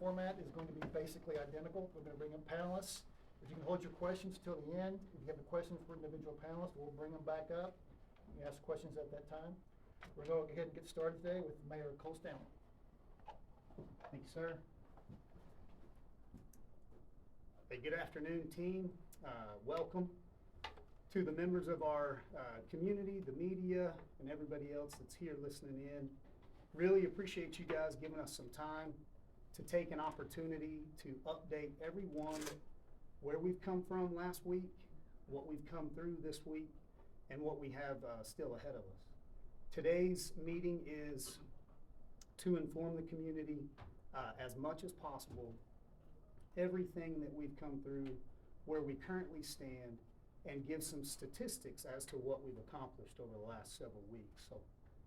format is going to be basically identical. We're going to bring up panelists. If you can hold your questions till the end. If you have a question for individual panelists, we'll bring them back up. You can ask questions at that time. We're going to go ahead and get started today with Mayor Cole Stanley. Thank you, sir. Hey, good afternoon, team. Welcome to the members of our community, the media, and everybody else that's here listening in. Really appreciate you guys giving us some time to take an opportunity to update everyone where we've come from last week, what we've come through this week, and what we have still ahead of us. Today's meeting is to inform the community as much as possible everything that we've come through, where we currently stand, and give some statistics as to what we've accomplished over the last several weeks. So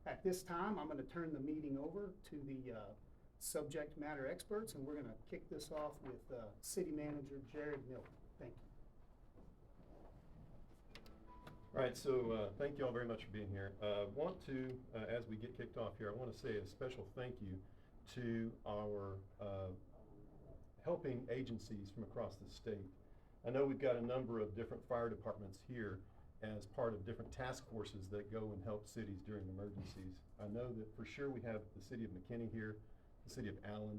at this time, I'm going to turn the meeting over to the subject matter experts, and we're going to kick this off with City Manager Jared Miller. Thank you. All right, so thank you all very much for being here. Want to, as we get kicked off here, I want to say a special thank you to our helping agencies from across the state. I know we've got a number of different fire departments here as part of different task forces that go and help cities during emergencies. I know that for sure we have the City of McKinney here, the City of Allen,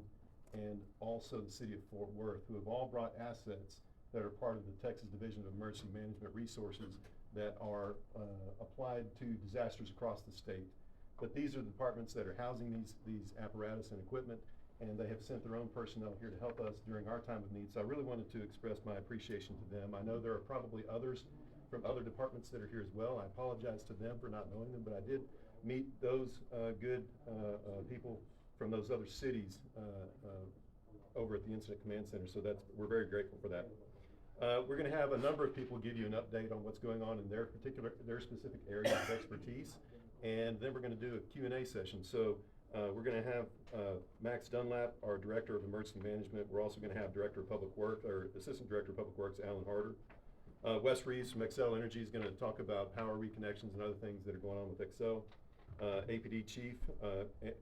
and also the City of Fort Worth, who have all brought assets that are part of the Texas Division of Emergency Management Resources that are applied to disasters across the state. But these are the departments that are housing these apparatus and equipment, and they have sent their own personnel here to help us during our time of need. So I really wanted to express my appreciation to them. I know there are probably others from other departments that are here as well. I apologize to them for not knowing them, but I did meet those good people from those other cities over at the Incident Command Center. So we're very grateful for that. We're going to have a number of people give you an update on what's going on in their specific area of expertise, and then we're going to do a Q&A session. So we're going to have Max Dunlap, our Director of Emergency Management. We're also going to have Director of Public Works, or Assistant Director of Public Works, Alan Harder. Wes Reeves from Excel Energy is going to talk about power reconnections and other things that are going on with Excel. APD Chief,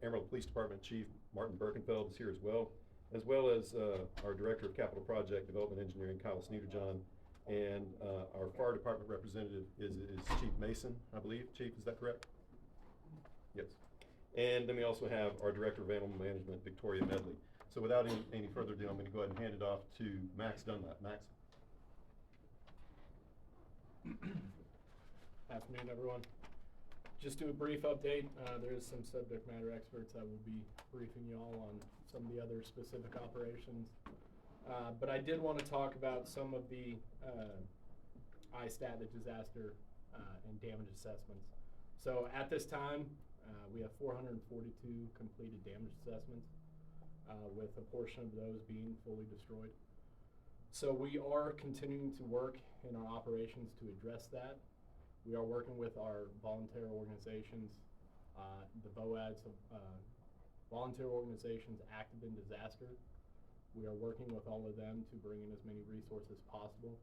Amarillo Police Department Chief Martin Birkenfeld is here as well as our Director of Capital Project Development Engineering, Kyle Sneederjohn, and our Fire Department representative is Chief Mason, I believe. Chief, is that correct? Yes. And then we also have our Director of Animal Management, Victoria Medley. So without any further ado, I'm going to go ahead and hand it off to Max Dunlap. Max. Afternoon, everyone. Just do a brief update. There's some subject matter experts that will be briefing you all on some of the other specific operations. But I did want to talk about some of the ISTAT, the disaster and damage assessments. So at this time, we have 442 completed damage assessments, with a portion of those being fully destroyed. So we are continuing to work in our operations to address that. We are working with our volunteer organizations, the VOADs, volunteer organizations active in disaster. We are working with all of them to bring in as many resources as possible.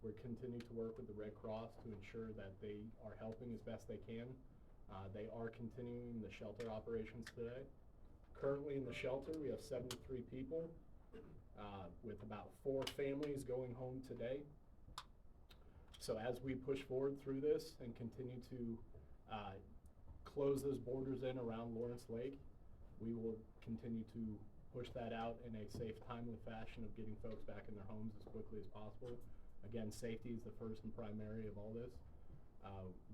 We're continuing to work with the Red Cross to ensure that they are helping as best they can. They are continuing the shelter operations today. Currently in the shelter, we have 73 people, with about 4 families going home today. So as we push forward through this and continue to close those borders in around Lawrence Lake, we will continue to push that out in a safe, timely fashion of getting folks back in their homes as quickly as possible. Again, safety is the first and primary of all this.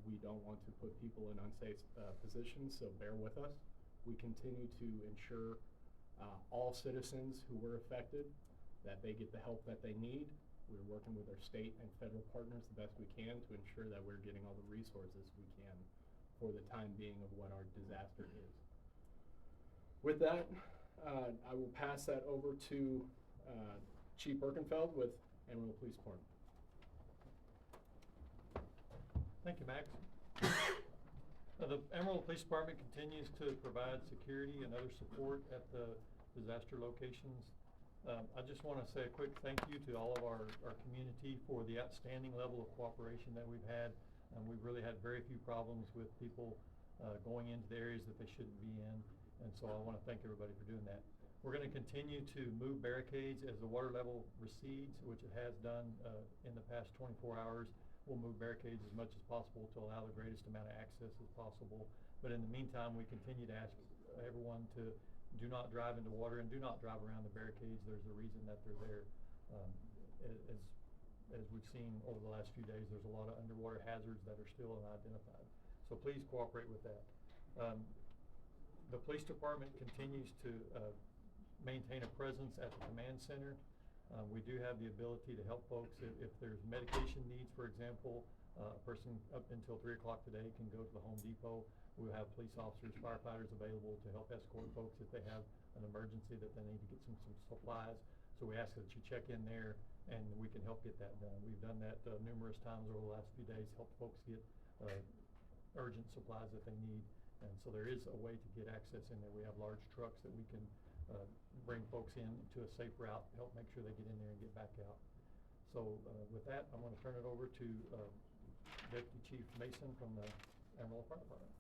We don't want to put people in unsafe positions, so bear with us. We continue to ensure all citizens who were affected that they get the help that they need. We're working with our state and federal partners the best we can to ensure that we're getting all the resources we can for the time being of what our disaster is. With that, I will pass that over to Chief Birkenfeld with Amarillo Police Department. Thank you, Max. The Amarillo Police Department continues to provide security and other support at the disaster locations. I just want to say a quick thank you to all of our community for the outstanding level of cooperation that we've had. We've really had very few problems with people going into the areas that they shouldn't be in. And so I want to thank everybody for doing that. We're gonna continue to move barricades as the water level recedes, which it has done, in the past 24 hours. We'll move barricades as much as possible to allow the greatest amount of access as possible. But in the meantime, we continue to ask everyone to do not drive into water and do not drive around the barricades. There's a reason that they're there. As we've seen over the last few days, there's a lot of underwater hazards that are still unidentified. So please cooperate with that. The police department continues to maintain a presence at the command center. We do have the ability to help folks if there's medication needs, for example. A person up until 3 o'clock today can go to the Home Depot. We'll have police officers, firefighters available to help escort folks if they have an emergency that they need to get some supplies. So we ask that you check in there and we can help get that done. We've done that numerous times over the last few days, help folks get urgent supplies that they need. And so there is a way to get access in there. We have large trucks that we can bring folks in to a safe route, help make sure they get in there and get back out. So with that, I'm going to turn it over to Deputy Chief Mason from the Amarillo Fire Department.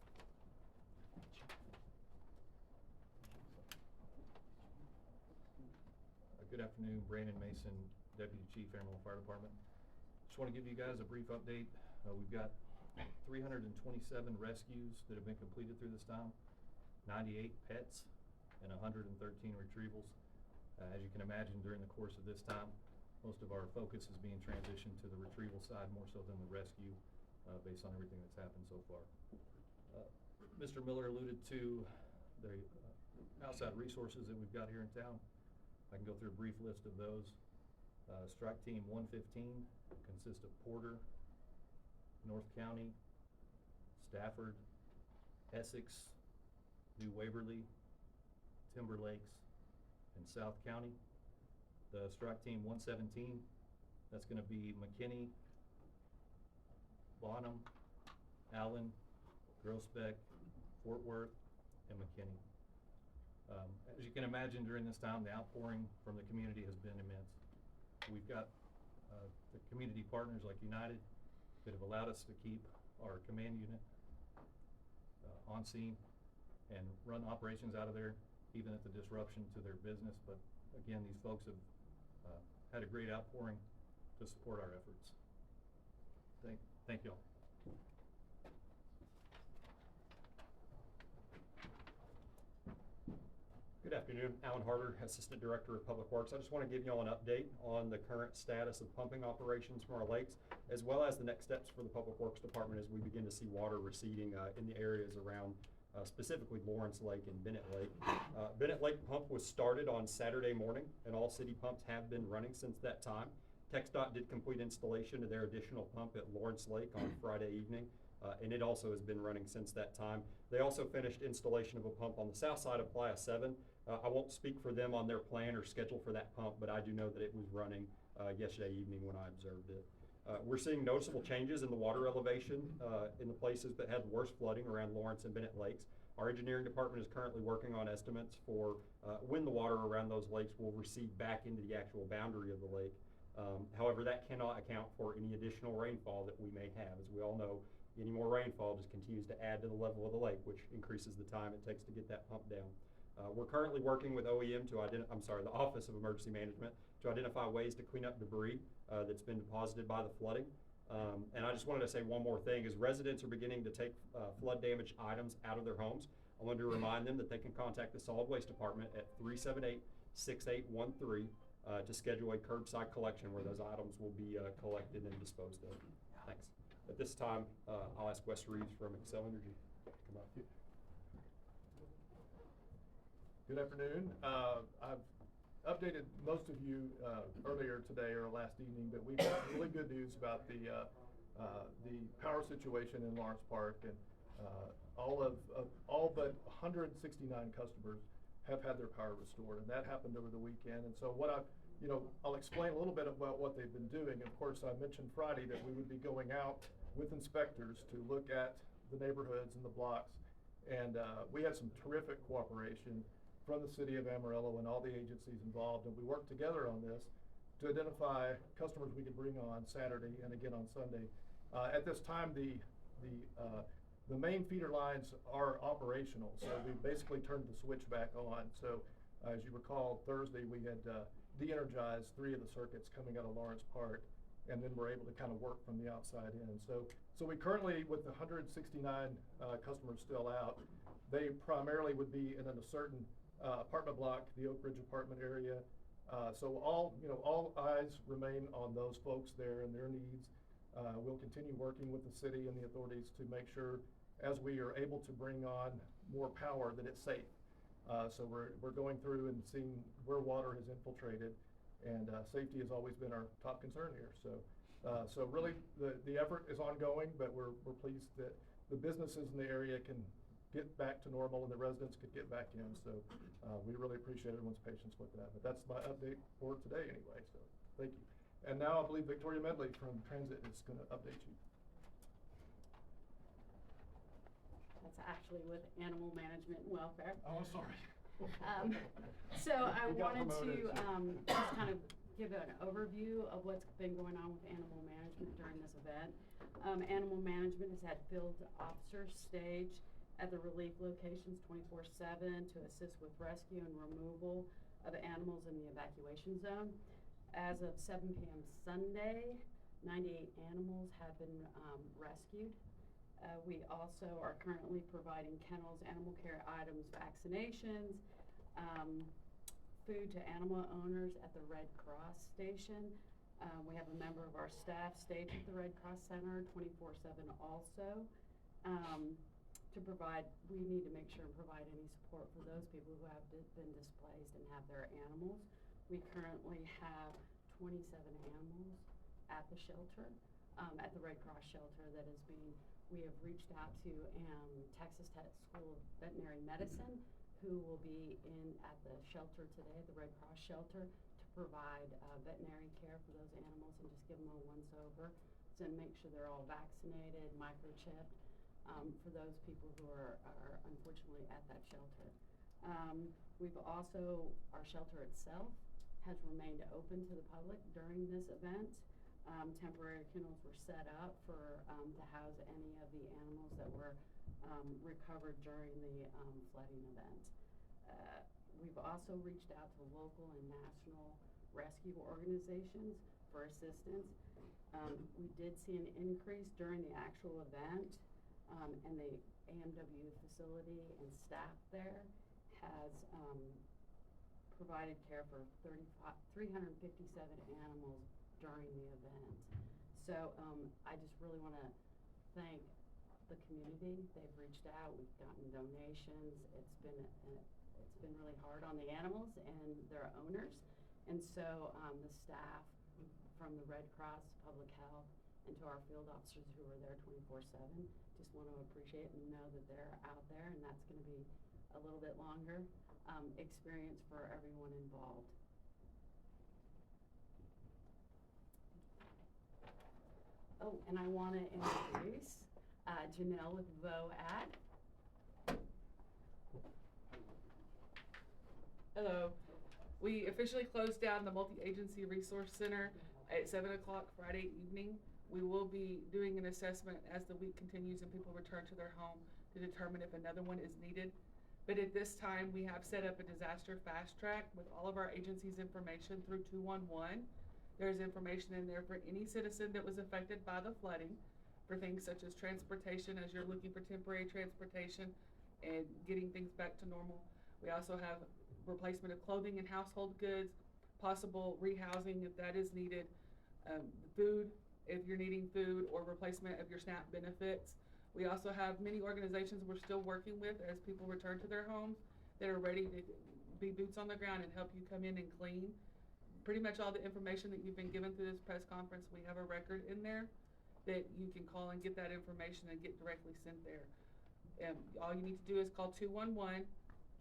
Good afternoon, Brandon Mason, Deputy Chief, Amarillo Fire Department. Just want to give you guys a brief update. We've got 327 rescues that have been completed through this time, 98 pets, and 113 retrievals. As you can imagine, during the course of this time, most of our focus is being transitioned to the retrieval side more so than the rescue, based on everything that's happened so far. Mr. Miller alluded to the outside resources that we've got here in town. I can go through a brief list of those. Strike Team 115 consists of Porter, North County, Stafford, Essex, New Waverly, Timber Lakes, and South County. The Strike Team 117, that's going to be McKinney, Bonham, Allen, Groesbeck, Fort Worth, and McKinney. As you can imagine, during this time, the outpouring from the community has been immense. We've got the community partners like United that have allowed us to keep our command unit on scene and run operations out of there, even at the disruption to their business. But again, these folks have had a great outpouring to support our efforts. Thank you all. Good afternoon, Alan Harder, Assistant Director of Public Works. I just want to give you all an update on the current status of pumping operations from our lakes, as well as the next steps for the Public Works Department as we begin to see water receding in the areas around specifically Lawrence Lake and Bennett Lake. Bennett Lake pump was started on Saturday morning, and all city pumps have been running since that time. TxDOT did complete installation of their additional pump at Lawrence Lake on Friday evening, and it also has been running since that time. They also finished installation of a pump on the south side of Playa 7. I won't speak for them on their plan or schedule for that pump, but I do know that it was running yesterday evening when I observed it. We're seeing noticeable changes in the water elevation in the places that had the worst flooding around Lawrence and Bennett Lakes. Our engineering department is currently working on estimates for when the water around those lakes will recede back into the actual boundary of the lake. However, that cannot account for any additional rainfall that we may have. As we all know, any more rainfall just continues to add to the level of the lake, which increases the time it takes to get that pump down. We're currently working with OEM to the Office of Emergency Management, to identify ways to clean up debris that's been deposited by the flooding. And I just wanted to say one more thing. As residents are beginning to take flood damaged items out of their homes, I wanted to remind them that they can contact the Solid Waste Department at 378-6813 to schedule a curbside collection where those items will be collected and disposed of. Thanks. At this time, I'll ask Wes Reeves from Excel Energy to come up. Good afternoon. I've updated most of you earlier today or last evening, but we've got really good news about the power situation in Lawrence Park, and all but 169 customers have had their power restored, and that happened over the weekend. And so I'll explain a little bit about what they've been doing. Of course, I mentioned Friday that we would be going out with inspectors to look at the neighborhoods and the blocks, and we had some terrific cooperation from the City of Amarillo and all the agencies involved, and we worked together on this to identify customers we could bring on Saturday and again on Sunday. At this time, the main feeder lines are operational, so we basically turned the switch back on. So As you recall, Thursday, we had de-energized 3 of the circuits coming out of Lawrence Park, and then we're able to kind of work from the outside in. So we currently, with the 169 customers still out, they primarily would be in a certain apartment block, the Oak Ridge apartment area. So all eyes remain on those folks there and their needs. We'll continue working with the city and the authorities to make sure, as we are able to bring on more power, that it's safe. So we're going through and seeing where water has infiltrated, and safety has always been our top concern here. So really the effort is ongoing, but we're pleased that the businesses in the area can get back to normal and the residents could get back in. So we really appreciate everyone's patience with that. But that's my update for today anyway, so thank you. And now I believe Victoria Medley from Transit is going to update you. That's actually with Animal Management and Welfare. Oh, I'm sorry. So I You got wanted promoted. to just kind of give an overview of what's been going on with animal management during this event. Animal Management has had field officers stage at the relief locations 24/7 to assist with rescue and removal of animals in the evacuation zone. As of 7 p.m. Sunday, 98 animals have been rescued. We also are currently providing kennels, animal care items, vaccinations, food to animal owners at the Red Cross station. We have a member of our staff staged at the Red Cross Center 24/7 also. We need to make sure and provide any support for those people who have been displaced and have their animals. We currently have 27 animals at the shelter, at the Red Cross shelter we have reached out to Texas Tech School of Veterinary Medicine, who will be at the shelter today, the Red Cross shelter, to provide veterinary care for those animals and just give them a once-over to make sure they're all vaccinated, microchipped, for those people who are unfortunately at that shelter. Our shelter itself has remained open to the public during this event. Temporary kennels were set up to house any of the animals that were recovered during the flooding event. We've also reached out to local and national rescue organizations for assistance. We did see an increase during the actual event, and the AMW facility and staff there has provided care for 357 animals during the event. So I just really want to thank the community. They've reached out. We've gotten donations. It's been really hard on the animals and their owners. And so the staff from the Red Cross, Public Health, and to our field officers who are there 24/7, just want to appreciate and know that they're out there, and that's going to be a little bit longer experience for everyone involved. Oh, and I want to introduce Janelle with VOAD. Hello. We officially closed down the Multi-Agency Resource Center at 7 o'clock Friday evening. We will be doing an assessment as the week continues and people return to their home to determine if another one is needed. But at this time, we have set up a disaster fast track with all of our agencies' information through 211. There's information in there for any citizen that was affected by the flooding, for things such as transportation, as you're looking for temporary transportation and getting things back to normal. We also have replacement of clothing and household goods, possible rehousing if that is needed, food, if you're needing food, or replacement of your SNAP benefits. We also have many organizations we're still working with as people return to their homes that are ready to be boots on the ground and help you come in and clean. Pretty much all the information that you've been given through this press conference, we have a record in there that you can call and get that information and get directly sent there. All you need to do is call 211,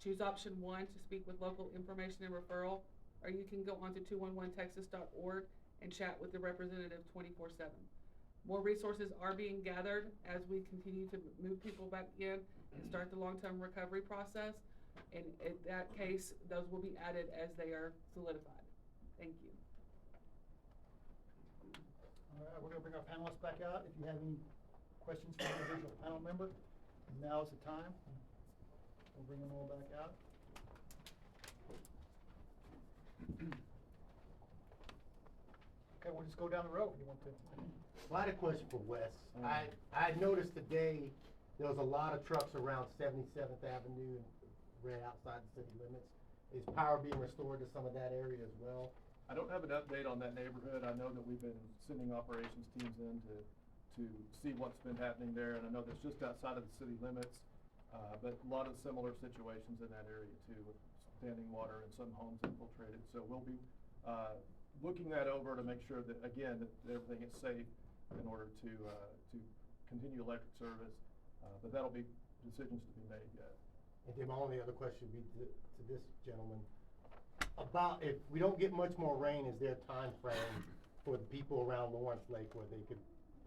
choose option 1 to speak with local information and referral, or you can go onto 211texas.org and chat with the representative 24/7. More resources are being gathered as we continue to move people back in and start the long-term recovery process. And in that case, those will be added as they are solidified. Thank you. All right, we're going to bring our panelists back out. If you have any questions for an individual panel member, now is the time. We'll bring them all back out. Okay, we'll just go down the road if you want to. Well, I had a question for Wes. I noticed today there was a lot of trucks around 77th Avenue and right outside the city limits. Is power being restored to some of that area as well? I don't have an update on that neighborhood. I know that we've been sending operations teams in to see what's been happening there, and I know that's just outside of the city limits. But a lot of similar situations in that area too, with standing water and some homes infiltrated. So we'll be, looking that over to make sure that, again, that everything is safe in order to continue electric service. But that'll be decisions to be made yet. And then my only other question would be to this gentleman. About if we don't get much more rain, is there a time frame for the people around Lawrence Lake where they could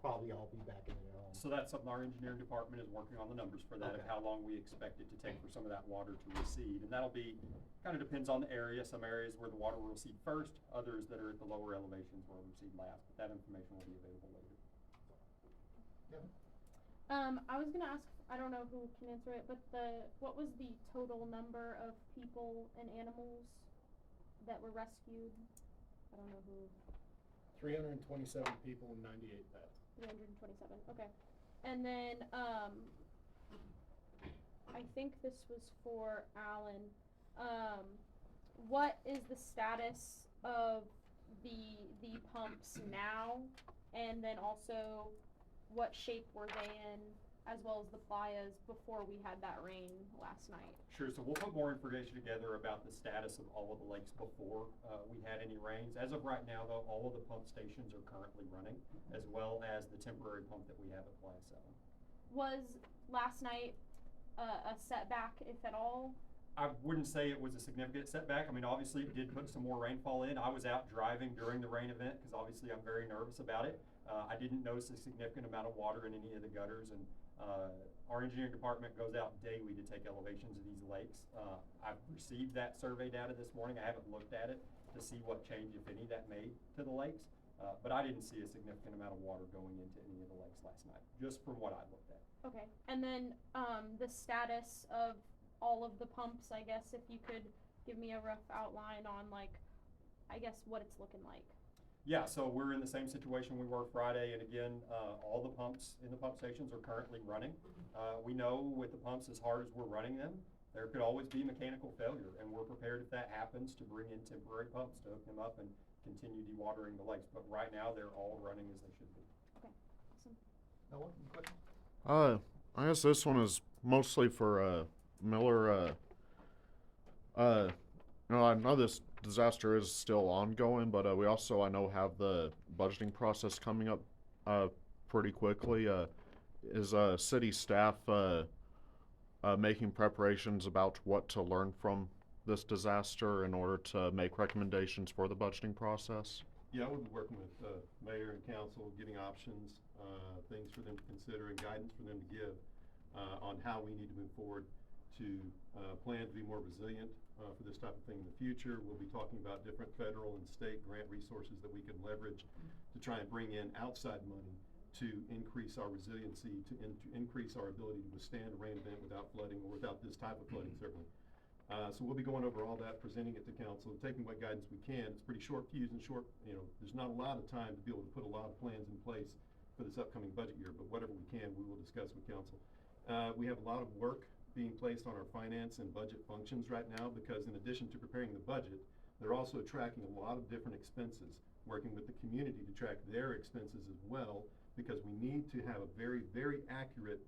probably all be back in their homes? So that's something our engineering department is working on the numbers for that, of Okay. how long we expect it to take for some of that water to recede. And that'll be, kind of depends on the area, some areas where the water will recede first, others that are at the lower elevations will recede last. But that information will be available later. I was gonna ask, I don't know who can answer it, but what was the total number of people and animals that were rescued? I don't know who, 327 people and 98 pets. 327, okay. And then, I think this was for Alan. What is the status of the pumps now? And then also, what shape were they in, as well as the playas before we had that rain last night? Sure, so we'll put more information together about the status of all of the lakes before we had any rains. As of right now, though, all of the pump stations are currently running, as well as the temporary pump that we have at Playa 7. Was last night a setback, if at all? I wouldn't say it was a significant setback. I mean, obviously, it did put some more rainfall in. I was out driving during the rain event, because obviously I'm very nervous about it. I didn't notice a significant amount of water in any of the gutters, and our engineering department goes out daily to take elevations of these lakes. I've received that survey data this morning. I haven't looked at it to see what change, if any, that made to the lakes. But I didn't see a significant amount of water going into any of the lakes last night, just from what I looked at. Okay, and then the status of all of the pumps, I guess, if you could give me a rough outline on, like, I guess what it's looking like. Yeah, so we're in the same situation we were Friday, and again, all the pumps in the pump stations are currently running. We know with the pumps, as hard as we're running them, there could always be mechanical failure, and we're prepared if that happens to bring in temporary pumps to hook them up and continue dewatering the lakes. But right now, they're all running as they should be. Okay, awesome. Noah, any questions? I guess this one is mostly for Miller. I know this disaster is still ongoing, but we also, I know, have the budgeting process coming up pretty quickly. Is city staff making preparations about what to learn from this disaster in order to make recommendations for the budgeting process? Yeah, we'll be working with mayor and council, getting options, things for them to consider and guidance for them to give on how we need to move forward to plan to be more resilient for this type of thing in the future. We'll be talking about different federal and state grant resources that we can leverage to try and bring in outside money to increase our resiliency, to increase our ability to withstand a rain event without flooding, or without this type of flooding, certainly. So we'll be going over all that, presenting it to council, and taking what guidance we can. It's pretty short fuse and short, there's not a lot of time to be able to put a lot of plans in place for this upcoming budget year, but whatever we can, we will discuss with council. We have a lot of work being placed on our finance and budget functions right now, because in addition to preparing the budget, they're also tracking a lot of different expenses, working with the community to track their expenses as well, because we need to have a very, very accurate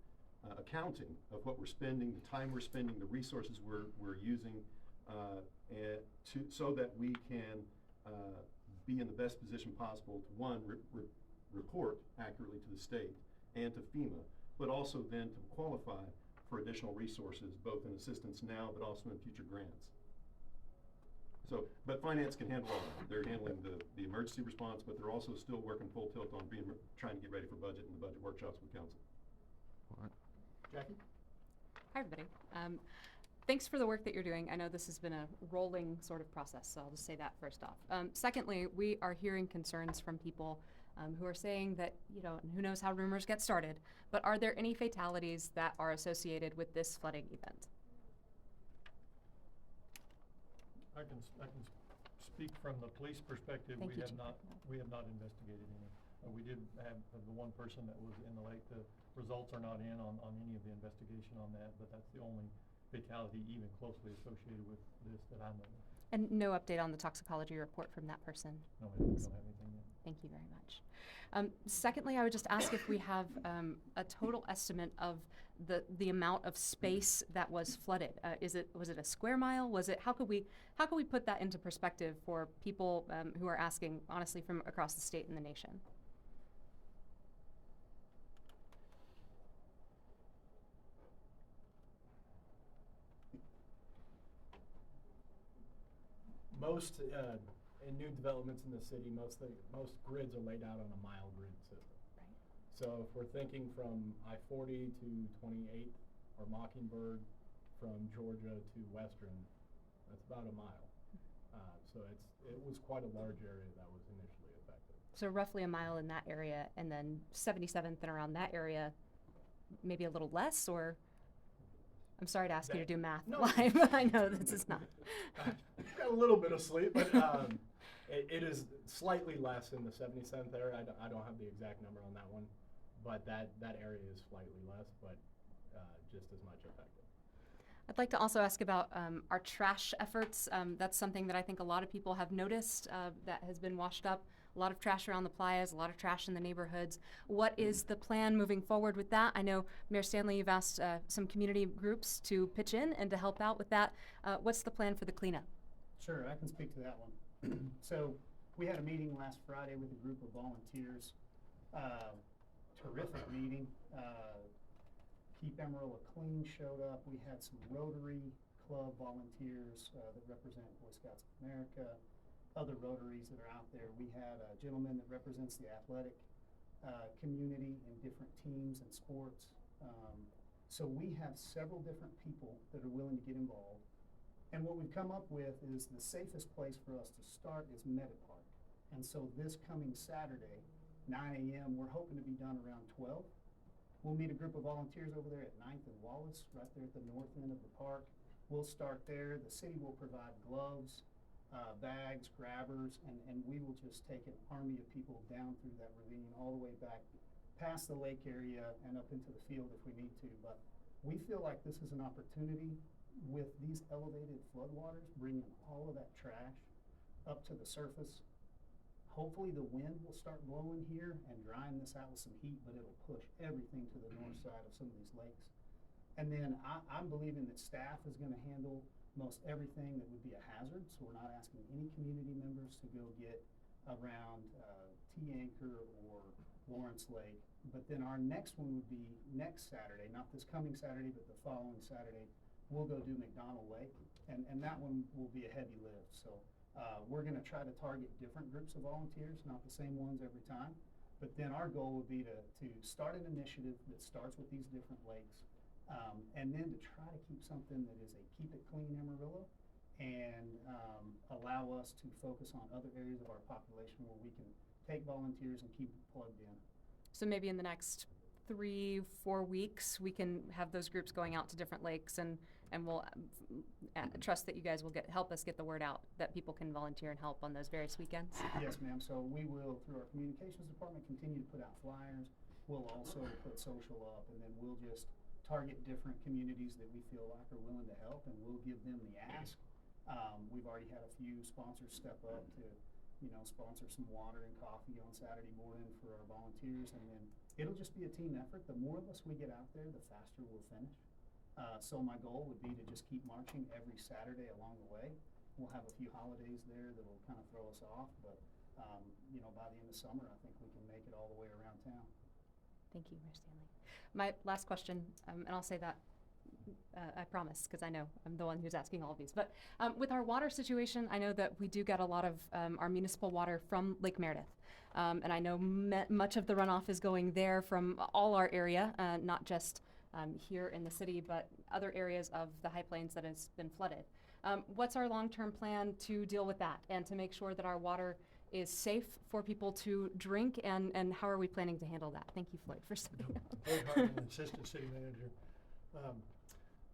accounting of what we're spending, the time we're spending, the resources we're using, so that we can be in the best position possible to, one, report accurately to the state and to FEMA, but also then to qualify for additional resources, both in assistance now, but also in future grants. So, but finance can handle all that. They're handling the emergency response, but they're also still working full tilt on trying to get ready for budget and the budget workshops with council. All right. Jackie? Hi, everybody. Thanks for the work that you're doing. I know this has been a rolling sort of process, so I'll just say that first off. Secondly, we are hearing concerns from people who are saying that, who knows how rumors get started, but are there any fatalities that are associated with this flooding event? I can speak from the police perspective, Thank we you, have Chief. not, we have not investigated any. We did have the one person that was in the lake, the results are not in on any of the investigation on that, but that's the only fatality even closely associated with this that I know of. And no update on the toxicology report from that person? No, we don't have anything yet. Thank you very much. Secondly, I would just ask if we have a total estimate of the amount of space that was flooded. Was it a square mile? How could we put that into perspective for people who are asking, honestly, from across the state and the nation? Most, in new developments in the city, most grids are laid out on a mile grid system. Right. So if we're thinking from I-40 to 28 or Mockingbird, from Georgia to Western, that's about a mile. So it was quite a large area that was initially affected. So roughly a mile in that area, and then 77th and around that area, maybe a little less, or? I'm sorry to ask you to do math No. live. I know this is not. Got a little bit of sleep, but it is slightly less in the 77th area. I don't have the exact number on that one, but that area is slightly less, but just as much affected. I'd like to also ask about our trash efforts. That's something that I think a lot of people have noticed that has been washed up. A lot of trash around the playas, a lot of trash in the neighborhoods. What is the plan moving forward with that? I know, Mayor Stanley, you've asked some community groups to pitch in and to help out with that. What's the plan for the cleanup? Sure, I can speak to that one. So we had a meeting last Friday with a group of volunteers. Terrific meeting. Keep Amarillo Clean showed up. We had some Rotary Club volunteers that represent Boy Scouts of America, other Rotaries that are out there. We had a gentleman that represents the athletic community in different teams and sports. So we have several different people that are willing to get involved. And what we've come up with is the safest place for us to start is Meta Park. And so this coming Saturday, 9 a.m., we're hoping to be done around 12. We'll meet a group of volunteers over there at 9th and Wallace, right there at the north end of the park. We'll start there. The city will provide gloves, bags, grabbers, and we will just take an army of people down through that ravine all the way back past the lake area and up into the field if we need to. But we feel like this is an opportunity with these elevated floodwaters, bringing all of that trash up to the surface. Hopefully the wind will start blowing here and drying this out with some heat, but it'll push everything to the north side of some of these lakes. And then I'm believing that staff is gonna handle most everything that would be a hazard, so we're not asking any community members to go get around T-Anchor or Lawrence Lake. But then our next one would be next Saturday, not this coming Saturday, but the following Saturday, we'll go do McDonald Lake, and that one will be a heavy lift. So we're going to try to target different groups of volunteers, not the same ones every time. But then our goal would be to start an initiative that starts with these different lakes, and then to try to keep something that is a keep it clean Amarillo, and allow us to focus on other areas of our population where we can take volunteers and keep it plugged in. So maybe in the next 3-4 weeks, we can have those groups going out to different lakes, and we'll trust that you guys will help us get the word out that people can volunteer and help on those various weekends. Yes, ma'am. So we will, through our communications department, continue to put out flyers. We'll also put social up, and then we'll just target different communities that we feel like are willing to help, and we'll give them the ask. We've already had a few sponsors step up to, sponsor some water and coffee on Saturday morning for our volunteers, and then it'll just be a team effort. The more of us we get out there, the faster we'll finish. So my goal would be to just keep marching every Saturday along the way. We'll have a few holidays there that will kind of throw us off, but by the end of summer, I think we can make it all the way around town. Thank you, Mayor Stanley. My last question, and I'll say that I promise, because I know I'm the one who's asking all of these. But with our water situation, I know that we do get a lot of our municipal water from Lake Meredith. And I know much of the runoff is going there from all our area, not just here in the city, but other areas of the High Plains that has been flooded. What's our long-term plan to deal with that and to make sure that our water is safe for people to drink, and how are we planning to handle that? Thank you, Floyd, for stepping up. Floyd Hartman, Assistant City Manager.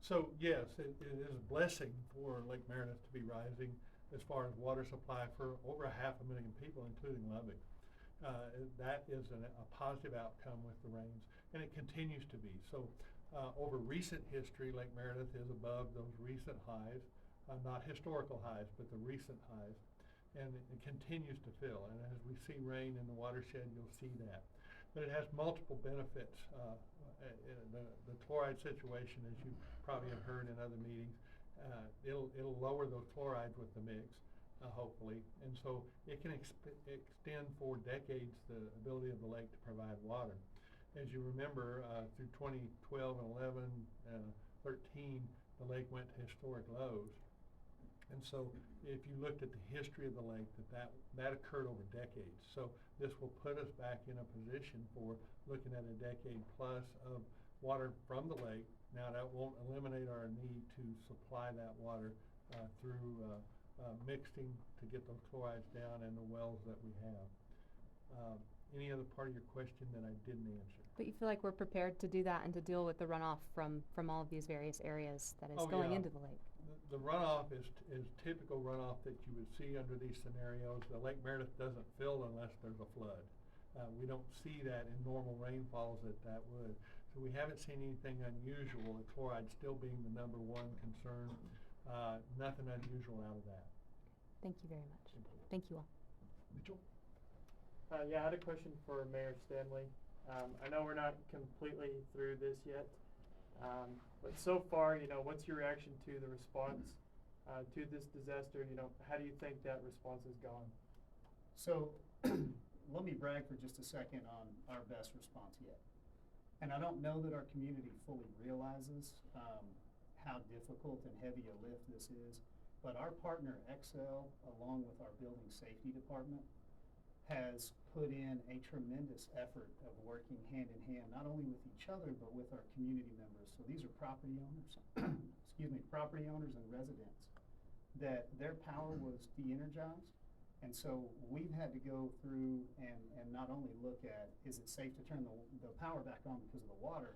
So yes, it is a blessing for Lake Meredith to be rising. as far as water supply for over 500,000 people, including Lubbock. That is a positive outcome with the rains, and it continues to be. So over recent history, Lake Meredith is above those recent highs, not historical highs, but the recent highs, and it continues to fill. And as we see rain in the watershed, you'll see that. But it has multiple benefits. The chloride situation, as you probably have heard in other meetings, it'll lower those chlorides with the mix, hopefully, and so it can extend for decades the ability of the lake to provide water. As you remember, through 2012 and 11, 13, the lake went to historic lows. And so if you looked at the history of the lake, that occurred over decades. So this will put us back in a position for looking at a decade plus of water from the lake. Now that won't eliminate our need to supply that water through mixing to get those chlorides down and the wells that we have. Any other part of your question that I didn't answer? But you feel like we're prepared to do that and to deal with the runoff from all of these various areas that is Oh, going yeah. into the lake? The runoff is typical runoff that you would see under these scenarios. The Lake Meredith doesn't fill unless there's a flood. We don't see that in normal rainfalls that would. So we haven't seen anything unusual, the chloride still being the #1 concern. Nothing unusual out of that. Thank you very much. Thank you all. Mitchell? Yeah, I had a question for Mayor Stanley. I know we're not completely through this yet, but so far, what's your reaction to the response to this disaster? How do you think that response has gone? So let me brag for just a second on our best response yet. And I don't know that our community fully realizes how difficult and heavy a lift this is, but our partner Excel, along with our building safety department, has put in a tremendous effort of working hand in hand, not only with each other, but with our community members. So these are property owners, property owners and residents that their power was de-energized. And so we've had to go through and not only look at, is it safe to turn the power back on because of the water,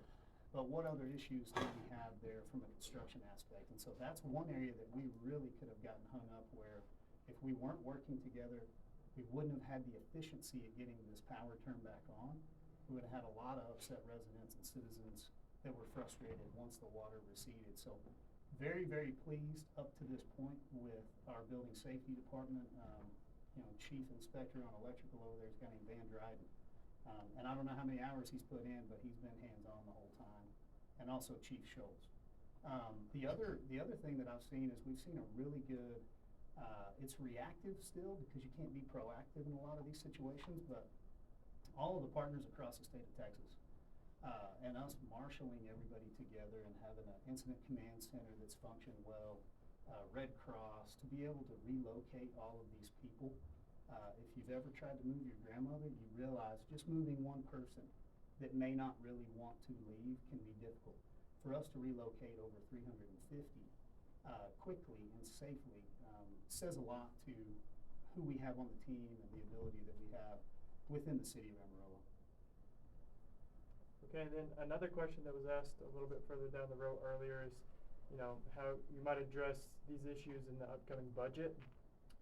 but what other issues do we have there from a construction aspect? And so that's one area that we really could have gotten hung up where if we weren't working together, we wouldn't have had the efficiency of getting this power turned back on. We would have had a lot of upset residents and citizens that were frustrated once the water receded. So very, very pleased up to this point with our building safety department. Chief Inspector on Electrical over there is a guy named Van Dryden. And I don't know how many hours he's put in, but he's been hands-on the whole time. And also Chief Schultz. The other thing that I've seen is we've seen a really good, it's reactive still because you can't be proactive in a lot of these situations, but all of the partners across the state of Texas and us marshaling everybody together and having an incident command center that's functioned well, Red Cross, to be able to relocate all of these people. If you've ever tried to move your grandmother, you realize just moving one person that may not really want to leave can be difficult. For us to relocate over 350 quickly and safely says a lot to who we have on the team and the ability that we have within the city of Amarillo. Okay, and then another question that was asked a little bit further down the road earlier is, how you might address these issues in the upcoming budget.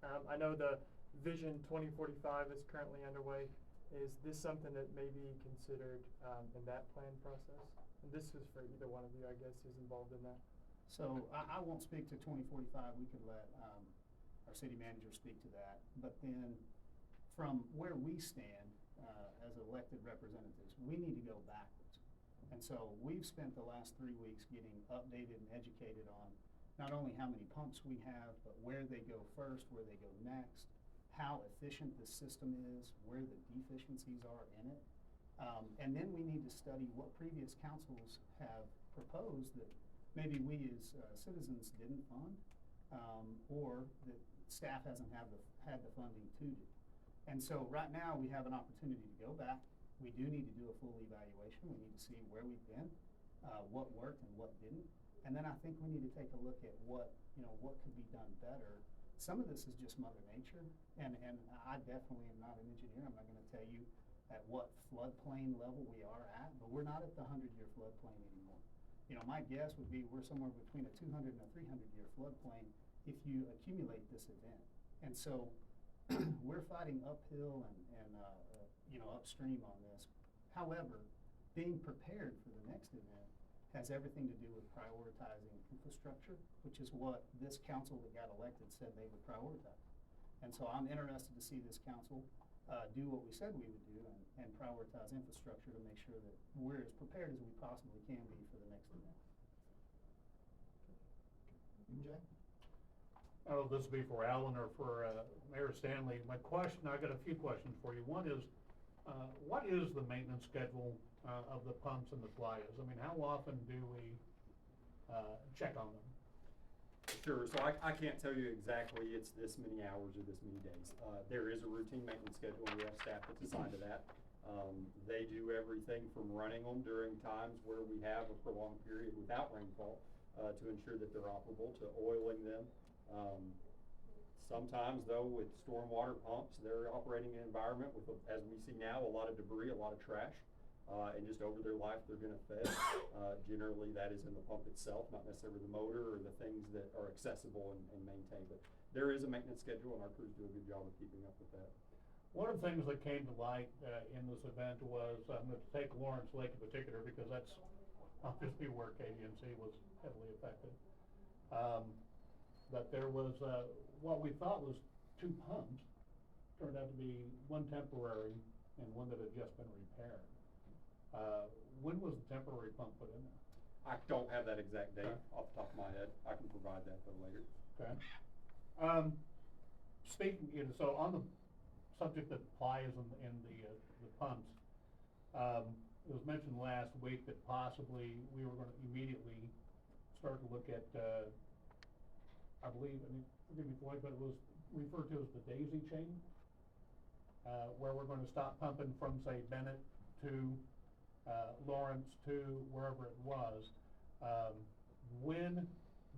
I know the Vision 2045 is currently underway. Is this something that may be considered in that plan process? And this is for either one of you, I guess, who's involved in that. So I won't speak to 2045. We could let our city manager speak to that. But then from where we stand as elected representatives, we need to go backwards. And so we've spent the last 3 weeks getting updated and educated on not only how many pumps we have, but where they go first, where they go next, how efficient the system is, where the deficiencies are in it. And then we need to study what previous councils have proposed that maybe we as citizens didn't fund, or that staff hasn't had the funding to do. And so right now we have an opportunity to go back. We do need to do a full evaluation. We need to see where we've been, what worked and what didn't. And then I think we need to take a look at what could be done better. Some of this is just Mother Nature, and I definitely am not an engineer. I'm not going to tell you at what floodplain level we are at, but we're not at the 100-year floodplain anymore. My guess would be we're somewhere between a 200 and a 300-year floodplain if you accumulate this event. And so we're fighting uphill and upstream on this. However, being prepared for the next event has everything to do with prioritizing infrastructure, which is what this council that got elected said they would prioritize. And so I'm interested to see this council do what we said we would do and prioritize infrastructure to make sure that we're as prepared as we possibly can be for the next event. Jay? I don't know if this will be for Alan or for Mayor Stanley. I got a few questions for you. One is, what is the maintenance schedule of the pumps and the flyers? I mean, how often do we check on them? Sure, so I can't tell you exactly it's this many hours or this many days. There is a routine maintenance schedule, and we have staff that's assigned to that. They do everything from running them during times where we have a prolonged period without rainfall to ensure that they're operable, to oiling them. Sometimes though with stormwater pumps, they're operating in an environment with, as we see now, a lot of debris, a lot of trash. And just over their life, they're gonna fail. Generally, that is in the pump itself, not necessarily the motor or the things that are accessible and maintained. But there is a maintenance schedule, and our crews do a good job of keeping up with that. One of the things that came to light in this event was, I'm going to take Lawrence Lake in particular because that's obviously where KDNC was heavily affected. That there was what we thought was 2 pumps, turned out to be one temporary and one that had just been repaired. When was the temporary pump put in there? I don't have that exact date Okay. off the top of my head. I can provide that though later. Okay. Speaking, so on the subject of pliers and the pumps, it was mentioned last week that possibly we were gonna immediately start to look at, I believe, forgive me Floyd, but it was referred to as the daisy chain, where we're gonna stop pumping from, say, Bennett to Lawrence to wherever it was. When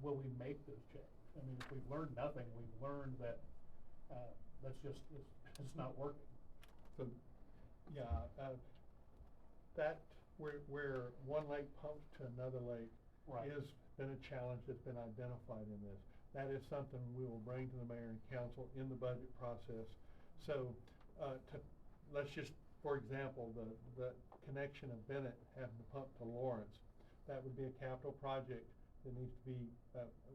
will we make this change? I mean, if we've learned nothing, we've learned that that's just, it's not working. So, yeah, that, where one lake pumps to another lake Right. has been a challenge that's been identified in this. That is something we will bring to the mayor and council in the budget process. So, let's just, for example, the connection of Bennett having to pump to Lawrence, that would be a capital project that needs to be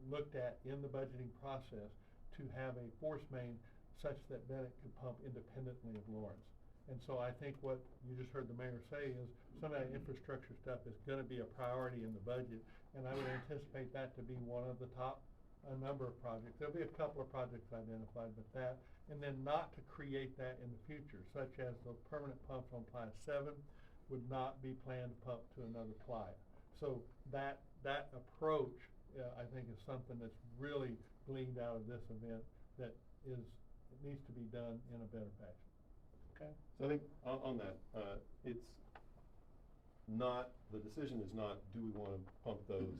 looked at in the budgeting process to have a force main such that Bennett could pump independently of Lawrence. And so I think what you just heard the mayor say is some of that infrastructure stuff is gonna be a priority in the budget, and I would anticipate that to be one of the top, a number of projects. There'll be a couple of projects identified, but that, and then not to create that in the future, such as the permanent pumps on Playa 7 would not be planned to pump to another playa. So that approach, I think is something that's really gleaned out of this event that it needs to be done in a better fashion. Okay. So I think on that, it's not, the decision is not, do we want to pump those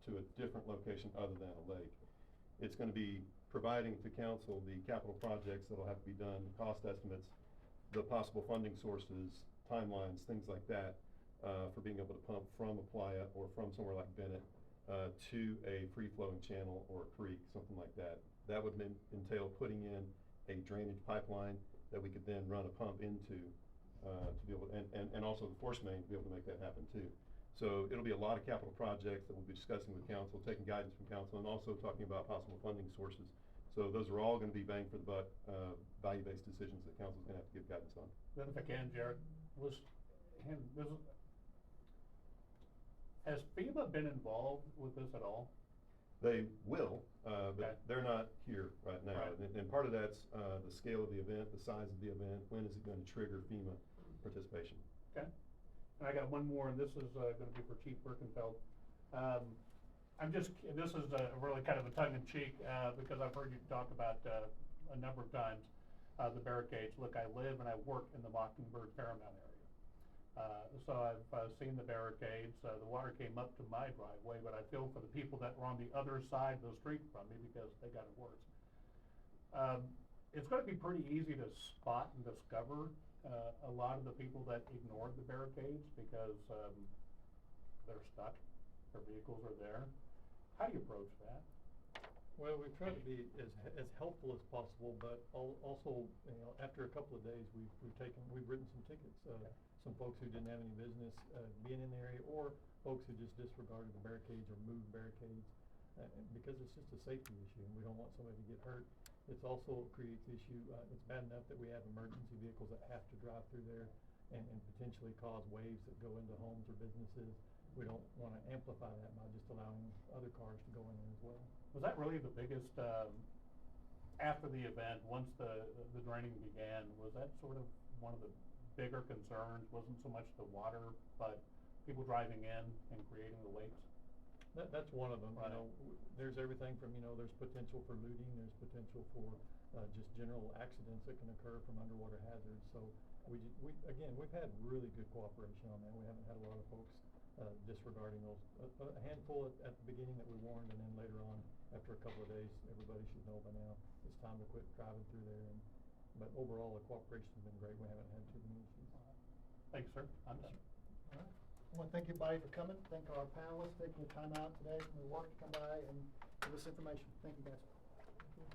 to a different location other than a lake? It's going to be providing to council the capital projects that'll have to be done, cost estimates, the possible funding sources, timelines, things like that, for being able to pump from a playa or from somewhere like Bennett to a free-flowing channel or a creek, something like that. That would entail putting in a drainage pipeline that we could then run a pump into to be able, and also the force main to be able to make that happen too. So it'll be a lot of capital projects that we'll be discussing with council, taking guidance from council, and also talking about possible funding sources. So those are all going to be bang for the buck, value-based decisions that council's going to have to give guidance on. Then if I can, Jared, has FEMA been involved with this at all? They will, Okay. but they're not here right now. Right. And part of that's the scale of the event, the size of the event, when is it going to trigger FEMA participation. Okay. And I got one more, and this is going to be for Chief Birkenfeld. This is really kind of a tongue-in-cheek because I've heard you talk about a number of times the barricades. Look, I live and I work in the Mockingbird Paramount area. So I've seen the barricades. The water came up to my driveway, but I feel for the people that were on the other side of the street from me because they got it worse. It's going to be pretty easy to spot and discover a lot of the people that ignored the barricades because they're stuck, their vehicles are there. How do you approach that? Well, we've tried to be as helpful as possible, but also, you know, after a couple of days, we've written some tickets. Some folks who didn't have any business, being in the area, or folks who just disregarded the barricades or moved barricades, because it's just a safety issue, and we don't want somebody to get hurt. It's also creates issue, it's bad enough that we have emergency vehicles that have to drive through there and potentially cause waves that go into homes or businesses. We don't wanna amplify that by just allowing other cars to go in there as well. Was that really the biggest, after the event, once the draining began, was that sort of one of the bigger concerns? Wasn't so much the water, but people driving in and creating the lakes? That's one of them, Right. you know, there's everything from, you know, there's potential for looting, there's potential for, just general accidents that can occur from underwater hazards, so again, we've had really good cooperation on that, we haven't had a lot of folks, disregarding those. A handful at the beginning that we warned, and then later on, after a couple of days, everybody should know by now, it's time to quit driving through there, but overall, the cooperation's been great, we haven't had too many issues. Thanks, sir. I'm done. All right. I want to thank everybody for coming, thank our panelists, taking the time out today from their work to come by and give us information. Thank you, guys.